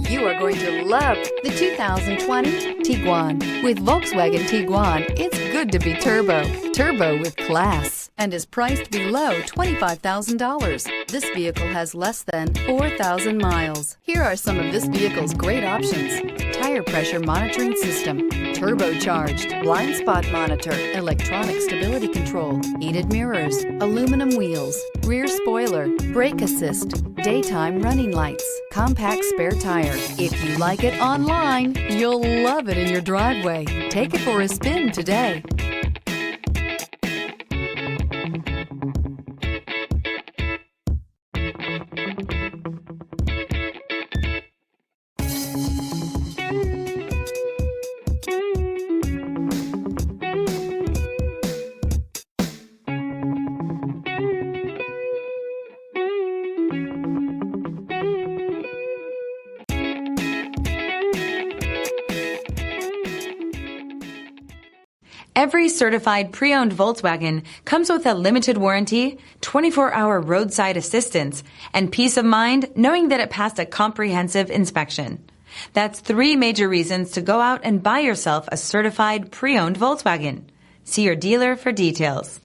You are going to love the 2020 Tiguan. With Volkswagen Tiguan, it's good to be turbo. Turbo with class, and is priced below $25,000. This vehicle has less than 4,000 miles. Here are some of this vehicle's great options: tire pressure monitoring system, turbocharged, blind spot monitor, electronic stability control, heated mirrors, aluminum wheels, rear spoiler, brake assist, daytime running lights, compact spare tire. If you like it online, you'll love it in your driveway. Take it for a spin today. Every certified pre-owned Volkswagen comes with a limited warranty, 24-hour roadside assistance, and peace of mind knowing that it passed a comprehensive inspection. That's 3 major reasons to go out and buy yourself a certified pre-owned Volkswagen. See your dealer for details.